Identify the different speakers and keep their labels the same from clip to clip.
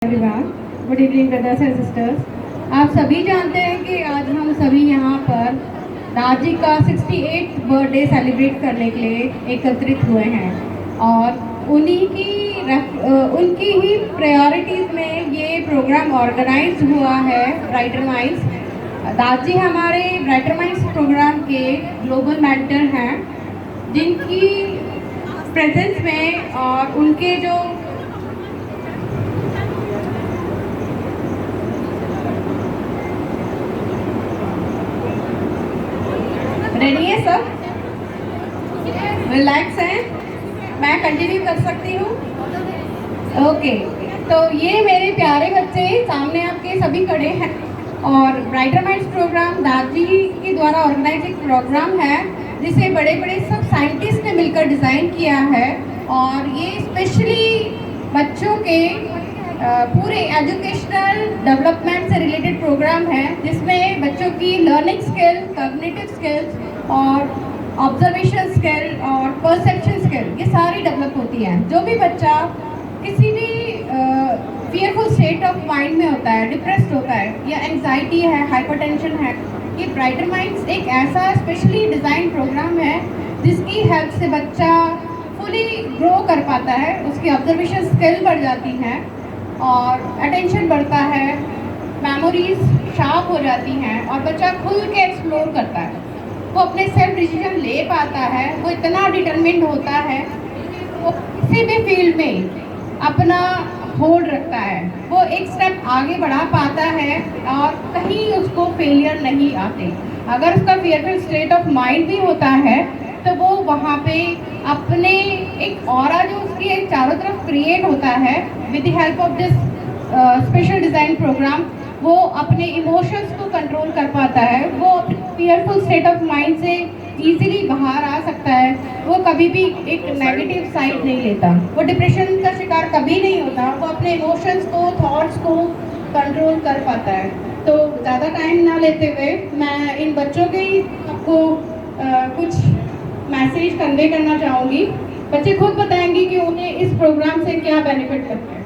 Speaker 1: Everyone, good evening brothers and sisters. आप सभी जानते हैं कि आज हम सभी यहाँ पर दादी का 68th बर्थडे सेलिब्रेट करने के लिए एकत्रित हुए हैं और उनकी ही प्रायोरिटीज़ में ये प्रोग्राम ऑर्गेनाइज हुआ है। ब्राइटर माइंड्स दादी हमारे ब्राइटर माइंड्स प्रोग्राम के ग्लोबल मेंटर हैं, जिनकी प्रेजेंस में और उनके जो रेडी है सब, रिलैक्स हैं, मैं कंटिन्यू कर सकती हूँ। ओके, तो ये मेरे प्यारे बच्चे सामने आपके सभी खड़े हैं और ब्राइटर माइंड्स प्रोग्राम दादी के द्वारा ऑर्गेनाइज एक प्रोग्राम है जिसे बड़े बड़े सब साइंटिस्ट ने मिलकर डिज़ाइन किया है। और ये स्पेशली बच्चों के पूरे एजुकेशनल डेवलपमेंट से रिलेटेड प्रोग्राम है, जिसमें बच्चों की लर्निंग स्किल, कॉग्निटिव स्किल्स और ऑब्जर्वेशन स्किल और परसेप्शन स्किल ये सारी डेवलप होती हैं। जो भी बच्चा किसी भी फियरफुल स्टेट ऑफ माइंड में होता है, डिप्रेस्ड होता है या एंजाइटी है, हाइपरटेंशन है, ये ब्राइटर माइंड्स एक ऐसा स्पेशली डिज़ाइन प्रोग्राम है जिसकी हेल्प से बच्चा फुली ग्रो कर पाता है, उसकी ऑब्जर्वेशन स्किल बढ़ जाती हैं और अटेंशन बढ़ता है, मेमोरीज शार्प हो जाती हैं और बच्चा खुल के एक्सप्लोर करता है, वो अपने सेल्फ डिसीजन ले पाता है, वो इतना डिटरमिन्ड होता है, वो किसी भी फील्ड में अपना होल्ड रखता है, वो एक स्टेप आगे बढ़ा पाता है और कहीं उसको फेलियर नहीं आते। अगर उसका फियरफुल स्टेट ऑफ माइंड भी होता है तो वो वहाँ पे अपने एक ऑरा जो उसकी एक चारों तरफ क्रिएट होता है with the help of this special design program, वो अपने इमोशंस को कंट्रोल कर पाता है, वो अपने फियरफुल स्टेट ऑफ माइंड से इजीली बाहर आ सकता है, वो कभी भी एक नेगेटिव साइड नहीं लेता, वो डिप्रेशन का शिकार कभी नहीं होता, वो अपने इमोशंस को, थॉट्स को कंट्रोल कर पाता है। तो ज़्यादा टाइम ना लेते हुए मैं इन बच्चों के ही आपको कुछ मैसेज कन्वे करना चाहूँगी। बच्चे खुद बताएंगे कि उन्हें इस प्रोग्राम से क्या बेनिफिट करता है।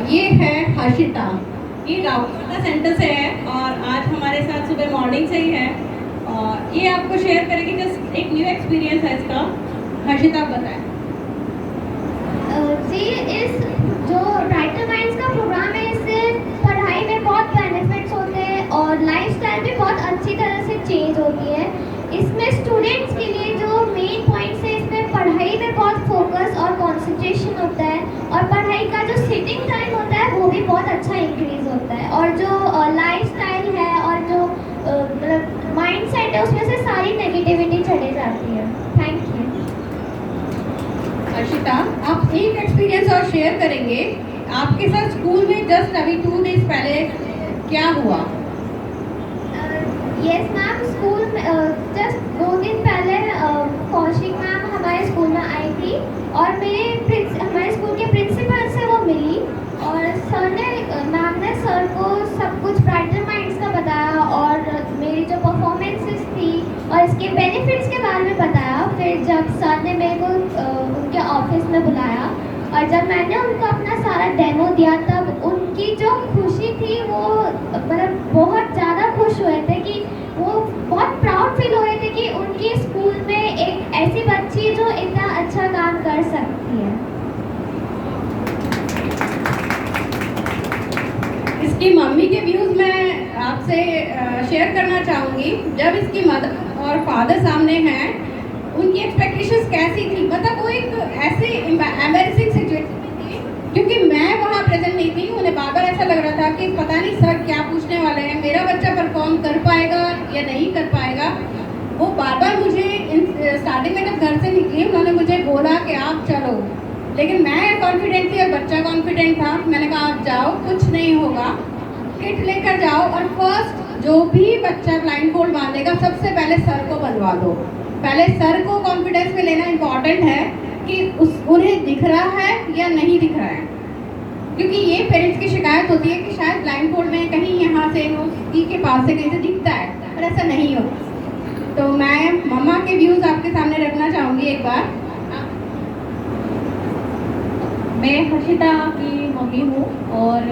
Speaker 1: ये है हर्षिता, ये राउरकेला सेंटर से है और आज हमारे साथ सुबह मॉर्निंग से ही है और ये आपको शेयर करेगी, जस्ट एक न्यू एक्सपीरियंस है इसका। हर्षिता बताएं।
Speaker 2: जी, इस जो ब्राइटर माइंड्स का प्रोग्राम है, इससे पढ़ाई में बहुत बेनिफिट्स होते हैं और लाइफस्टाइल भी बहुत अच्छी तरह से चेंज होती है। इसमें स्टूडेंट्स के लिए जो मेन पॉइंट्स है, इसमें पढ़ाई में बहुत फोकस और कंसंट्रेशन होता है और पढ़ाई का जो सिटिंग टाइम होता है वो भी बहुत अच्छा इंक्रीज होता है और जो लाइफस्टाइल है और जो मतलब माइंड सेट है उसमें से सारी नेगेटिविटी चली जाती है। Thank you.
Speaker 1: हर्षिता, आप एक एक्सपीरियंस और शेयर करेंगे, आपके साथ स्कूल में जस्ट अभी 2 डेज पहले क्या हुआ?
Speaker 2: यस मैम, स्कूल में जस्ट 2 दिन पहले कौशिक मैम हमारे स्कूल में आई थी और हमारे स्कूल के प्रिंसिपल से वो मिली और मैम ने सर को सब कुछ ब्राइटर माइंड्स का बताया और मेरी जो परफॉर्मेंसेस थी और इसके बेनिफिट्स के बारे में बताया। फिर जब सर ने मेरे को उनके ऑफिस में बुलाया और जब मैंने उनको अपना सारा डेमो दिया, तब उनकी जो खुशी थी वो मतलब बहुत ज़्यादा खुश हुए थे कि वो बहुत प्राउड फील हो रहे थे कि उनकी स्कूल में एक ऐसी बच्ची जो इतना अच्छा काम कर सकती है।
Speaker 1: इसकी मम्मी के व्यूज़ मैं आपसे शेयर करना चाहूँगी। जब इसकी मदर और फादर सामने हैं, उनकी एक्सपेक्टेशंस कैसी थी? मतलब वो एक ऐसे एम्बैरेसिंग सिचुएशन थी क्योंकि मैं वहाँ प्रेजेंट नहीं थी। उन्हें बार बार ऐसा लग रहा था कि पता नहीं सर क्या पूछने वाले हैं, मेरा बच्चा परफॉर्म कर पाएगा या नहीं कर पाएगा। वो बार बार मुझे स्टार्टिंग में जब घर से निकली, उन्होंने मुझे बोला कि आप चलो, लेकिन मैं कॉन्फिडेंट थी और बच्चा कॉन्फिडेंट था। मैंने कहा आप जाओ, कुछ नहीं होगा, किट लेकर जाओ और फर्स्ट जो भी बच्चा ब्लाइंड फोल्ड बांधेगा सबसे पहले सर को बनवा दो। पहले सर को कॉन्फिडेंस में लेना इम्पॉर्टेंट है कि उन्हें दिख रहा है या नहीं दिख रहा है, क्योंकि ये पेरेंट्स की शिकायत होती है कि शायद ब्लाइंड फोल्ड में कहीं यहाँ से उसकी के पास से कहीं से दिखता है, पर ऐसा नहीं होता। तो मैं मम्मा के व्यूज़ आपके सामने रखना चाहूँगी एक बार। मैं हर्षिता की मम्मी हूँ और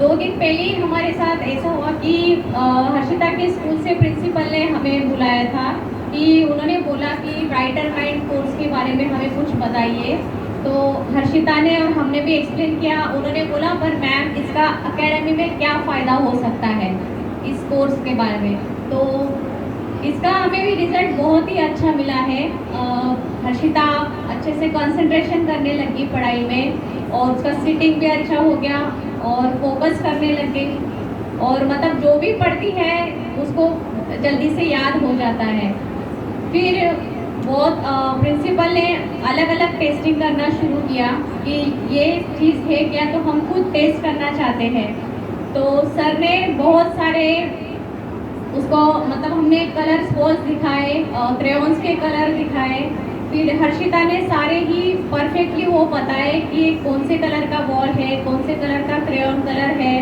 Speaker 1: 2 दिन पहले ही हमारे साथ ऐसा हुआ कि हर्षिता के स्कूल से प्रिंसिपल ने हमें बुलाया था कि उन्होंने बोला कि ब्राइटर माइंड कोर्स के बारे में हमें कुछ बताइए। तो हर्षिता ने और हमने भी एक्सप्लेन किया। उन्होंने बोला पर मैम इसका एकेडमी में क्या फ़ायदा हो सकता है इस कोर्स के बारे में। तो इसका हमें भी रिज़ल्ट बहुत ही अच्छा मिला है। हर्षिता अच्छे से कंसंट्रेशन करने लगी पढ़ाई में और उसका सिटिंग भी अच्छा हो गया और फोकस करने लग गई और मतलब जो भी पढ़ती है उसको जल्दी से याद हो जाता है। फिर बहुत प्रिंसिपल ने अलग अलग टेस्टिंग करना शुरू किया कि ये चीज़ है क्या, तो हम खुद टेस्ट करना चाहते हैं। तो सर ने बहुत सारे उसको मतलब हमने कलर स्पोर्ट्स दिखाए, क्रेयॉन्स के कलर दिखाए। फिर हर्षिता ने सारे ही परफेक्टली वो बताए कि कौन से कलर का बॉल है, कौन से कलर का क्रेयॉन कलर है।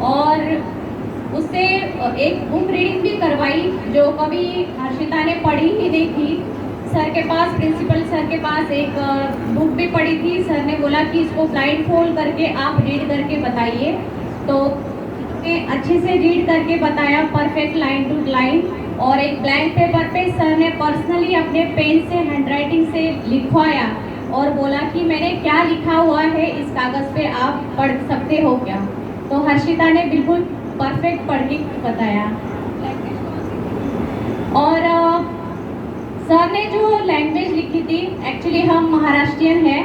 Speaker 1: और उससे एक बुक रीडिंग भी करवाई जो कभी हर्षिता ने पढ़ी ही नहीं थी। सर के पास, प्रिंसिपल सर के पास एक बुक भी पढ़ी थी। सर ने बोला कि इसको ब्लाइंड फोल्ड करके आप रीड करके बताइए। तो अच्छे से रीड करके बताया परफेक्ट लाइन टू लाइन। और एक ब्लैंक पेपर पे सर ने पर्सनली अपने पेन से हैंडराइटिंग से लिखवाया और बोला कि मैंने क्या लिखा हुआ है इस कागज़ पे, आप पढ़ सकते हो क्या। तो हर्षिता ने बिल्कुल परफेक्ट पढ़ के बताया। और सर ने जो लैंग्वेज लिखी थी, एक्चुअली हम महाराष्ट्रियन हैं